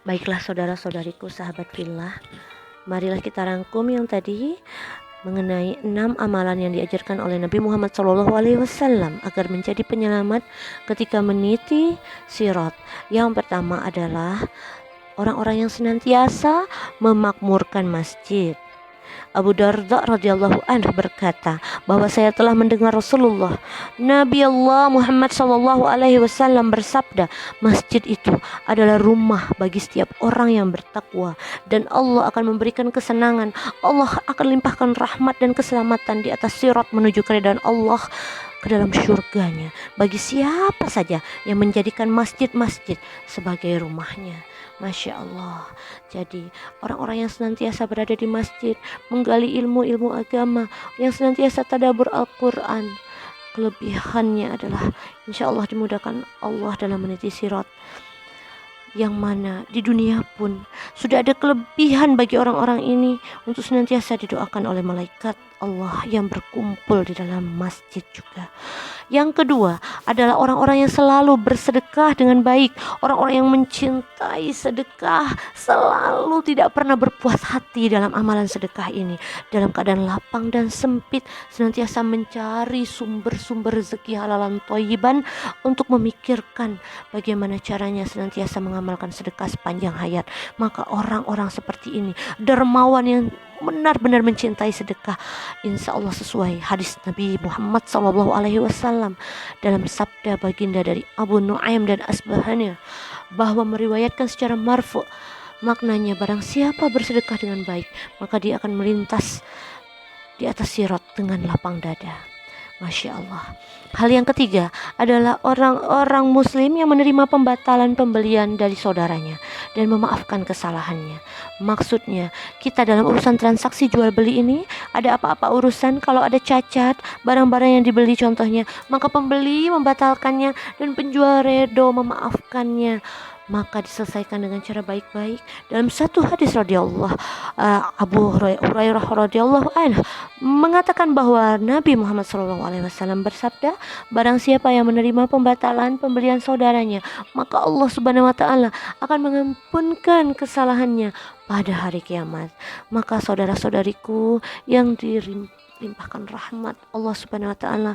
Baiklah saudara-saudariku, sahabat fillah, marilah kita rangkum yang tadi mengenai 6 amalan yang diajarkan oleh Nabi Muhammad SAW agar menjadi penyelamat ketika meniti sirat. Yang pertama adalah orang-orang yang senantiasa memakmurkan masjid. Abu Darda radhiyallahu anhu berkata bahwa saya telah mendengar Rasulullah Nabi Allah Muhammad sallallahu alaihi wasallam bersabda, masjid itu adalah rumah bagi setiap orang yang bertakwa dan Allah akan memberikan kesenangan. Allah akan limpahkan rahmat dan keselamatan di atas sirat menuju keridhaan Allah ke dalam syurganya bagi siapa saja yang menjadikan masjid-masjid sebagai rumahnya. Masya Allah. Jadi orang-orang yang senantiasa berada di masjid, menggali ilmu-ilmu agama, yang senantiasa tadabbur Al-Quran, kelebihannya adalah insya Allah dimudahkan Allah dalam meniti sirat. Yang mana di dunia pun sudah ada kelebihan bagi orang-orang ini untuk senantiasa didoakan oleh malaikat Allah yang berkumpul di dalam masjid juga. Yang kedua adalah orang-orang yang selalu bersedekah dengan baik. Orang-orang yang mencintai sedekah, selalu tidak pernah berpuas hati dalam amalan sedekah ini. Dalam keadaan lapang dan sempit, senantiasa mencari sumber-sumber rezeki halalan thayyiban untuk memikirkan bagaimana caranya senantiasa mengamalkan sedekah sepanjang hayat. Maka orang-orang seperti ini dermawan yang benar-benar mencintai sedekah, insya Allah sesuai hadis Nabi Muhammad SAW dalam sabda baginda dari Abu Nuaim dan Asbahani bahwa meriwayatkan secara marfu, maknanya barang siapa bersedekah dengan baik maka dia akan melintas di atas sirat dengan lapang dada. Masya Allah. Hal yang ketiga adalah orang-orang muslim yang menerima pembatalan pembelian dari saudaranya dan memaafkan kesalahannya. Maksudnya kita dalam urusan transaksi jual beli ini ada apa-apa urusan, kalau ada cacat barang-barang yang dibeli contohnya, maka pembeli membatalkannya dan penjual redo memaafkannya, maka diselesaikan dengan cara baik-baik. Dalam satu hadis radhiyallahu Abu Hurairah radhiyallahu anhu mengatakan bahwa Nabi Muhammad SAW bersabda, barang siapa yang menerima pembatalan pembelian saudaranya, maka Allah Subhanahu wa taala akan mengampunkan kesalahannya pada hari kiamat. Maka saudara-saudariku yang dilimpahkan rahmat Allah Subhanahu wa taala,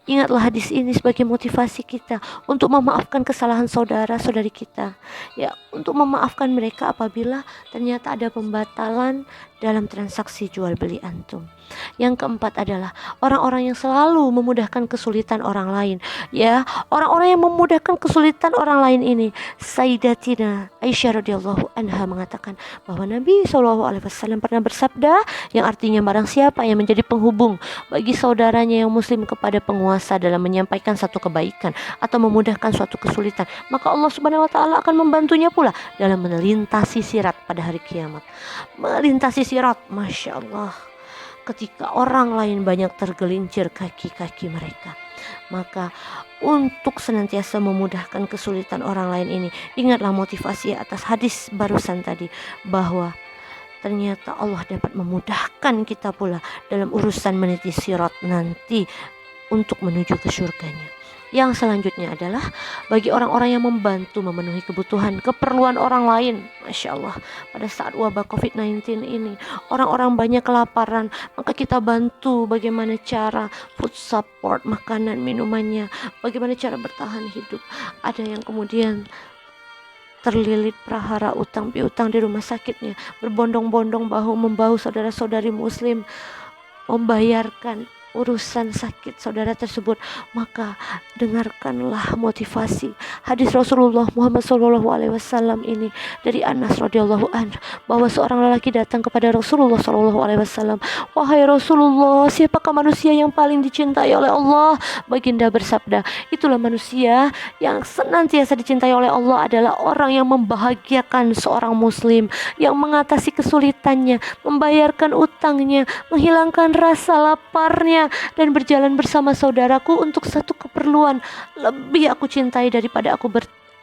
ingatlah hadis ini sebagai motivasi kita untuk memaafkan kesalahan saudara-saudari kita. Ya, untuk memaafkan mereka apabila ternyata ada pembatalan dalam transaksi jual beli antum. Yang keempat adalah orang-orang yang selalu memudahkan kesulitan orang lain. Ya, orang-orang yang memudahkan kesulitan orang lain ini, Sayyidatina Aisyah radhiyallahu anha mengatakan bahwa Nabi SAW pernah bersabda yang artinya barang siapa yang menjadi penghubung bagi saudaranya yang muslim kepada penguasa dalam menyampaikan satu kebaikan atau memudahkan suatu kesulitan, maka Allah Subhanahu wa taala akan membantunya pula dalam melintasi sirat pada hari kiamat. Melintasi sirat, Masya Allah, ketika orang lain banyak tergelincir kaki-kaki mereka. Maka untuk senantiasa memudahkan kesulitan orang lain ini, ingatlah motivasi atas hadis barusan tadi, bahwa ternyata Allah dapat memudahkan kita pula dalam urusan meniti sirat nanti untuk menuju ke surganya. Yang selanjutnya adalah bagi orang-orang yang membantu memenuhi kebutuhan, keperluan orang lain. Masya Allah, pada saat wabah COVID-19 ini orang-orang banyak kelaparan, maka kita bantu bagaimana cara food support, makanan, minumannya, bagaimana cara bertahan hidup. Ada yang kemudian terlilit prahara utang piutang di rumah sakitnya, berbondong-bondong bahu-membahu saudara-saudari muslim membayarkan urusan sakit saudara tersebut. Maka dengarkanlah motivasi hadis Rasulullah Muhammad SAW ini dari Anas radhiyallahu anhu, bahwa seorang lelaki datang kepada Rasulullah SAW. Wahai Rasulullah, siapakah manusia yang paling dicintai oleh Allah? Baginda bersabda, itulah manusia yang senantiasa dicintai oleh Allah adalah orang yang membahagiakan seorang muslim, yang mengatasi kesulitannya, membayarkan utangnya, menghilangkan rasa laparnya, dan berjalan bersama saudaraku untuk satu keperluan lebih aku cintai daripada aku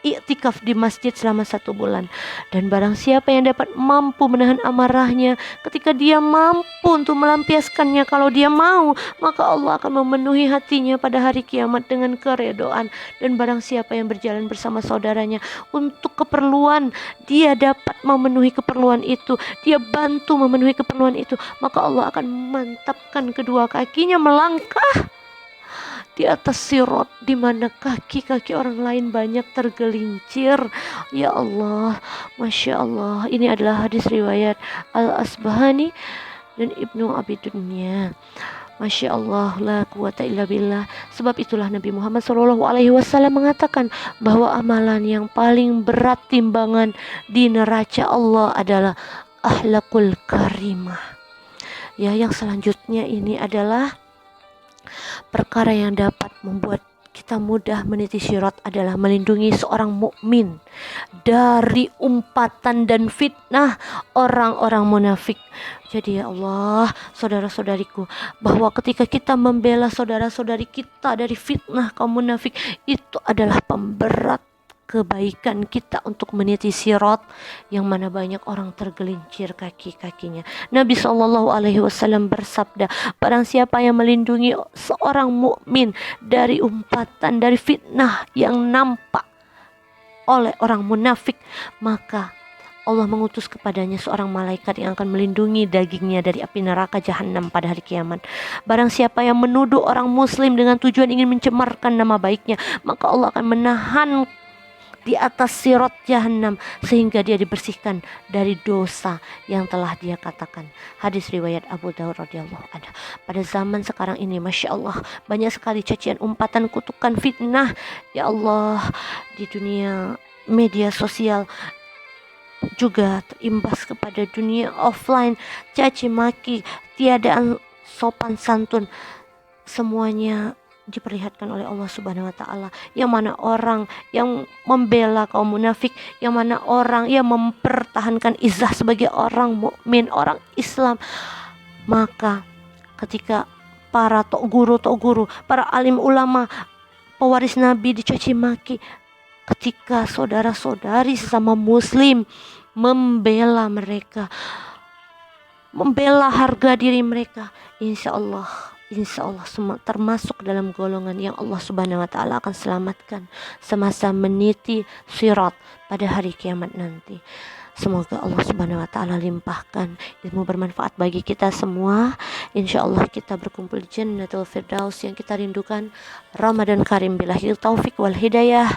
iktikaf di masjid selama 1 bulan. Dan barang siapa yang dapat mampu menahan amarahnya, ketika dia mampu untuk melampiaskannya, kalau dia mau, maka Allah akan memenuhi hatinya pada hari kiamat dengan keredoan. Dan barang siapa yang berjalan bersama saudaranya untuk keperluan, dia dapat memenuhi keperluan itu, dia bantu memenuhi keperluan itu, maka Allah akan memantapkan kedua kakinya melangkah di atas sirot, di mana kaki-kaki orang lain banyak tergelincir. Ya Allah, Masya Allah. Ini adalah hadis riwayat Al-Asbahani dan Ibnu Abi Dunya. Masya Allah, la quwata illa billah. Sebab itulah Nabi Muhammad SAW mengatakan bahwa amalan yang paling berat timbangan di neraca Allah adalah akhlakul karimah. Ya, yang selanjutnya ini adalah perkara yang dapat membuat kita mudah meniti syirat adalah melindungi seorang mukmin dari umpatan dan fitnah orang-orang munafik. Jadi ya Allah, saudara-saudariku, bahwa ketika kita membela saudara-saudari kita dari fitnah kaum munafik, itu adalah pemberat kebaikan kita untuk meniti sirat yang mana banyak orang tergelincir kaki-kakinya. Nabi SAW bersabda, barang siapa yang melindungi seorang mukmin dari umpatan, dari fitnah yang nampak oleh orang munafik, maka Allah mengutus kepadanya seorang malaikat yang akan melindungi dagingnya dari api neraka jahanam pada hari kiamat. Barang siapa yang menuduh orang muslim dengan tujuan ingin mencemarkan nama baiknya, maka Allah akan menahan di atas sirat jahanam sehingga dia dibersihkan dari dosa yang telah dia katakan. Hadis riwayat Abu Dawud radhiyallahu anhu. Pada zaman sekarang ini, Masya Allah, banyak sekali cacian, umpatan, kutukan, fitnah. Ya Allah, di dunia media sosial juga terimbas kepada dunia offline, caci maki, tiadaan sopan santun, semuanya diperlihatkan oleh Allah Subhanahu wa taala. Yang mana orang yang membela kaum munafik, yang mana orang yang mempertahankan izah sebagai orang mukmin, orang Islam. Maka ketika para tok guru, para alim ulama, pewaris Nabi dicaci maki, ketika saudara-saudari sesama muslim membela mereka, membela harga diri mereka, insya Allah semua termasuk dalam golongan yang Allah Subhanahu wa taala akan selamatkan semasa meniti sirat pada hari kiamat nanti. Semoga Allah Subhanahu wa taala limpahkan ilmu bermanfaat bagi kita semua. Insya Allah kita berkumpul di Jannatul Firdaus yang kita rindukan. Ramadan Karim billahi taufik wal hidayah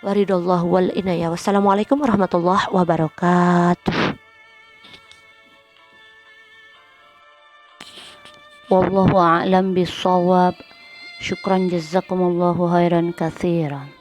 waridallahu wal inayah. Wassalamualaikum warahmatullahi wabarakatuh. Wallahu a'lam bissawab. Syukran jazakumullahu khairan katsiran.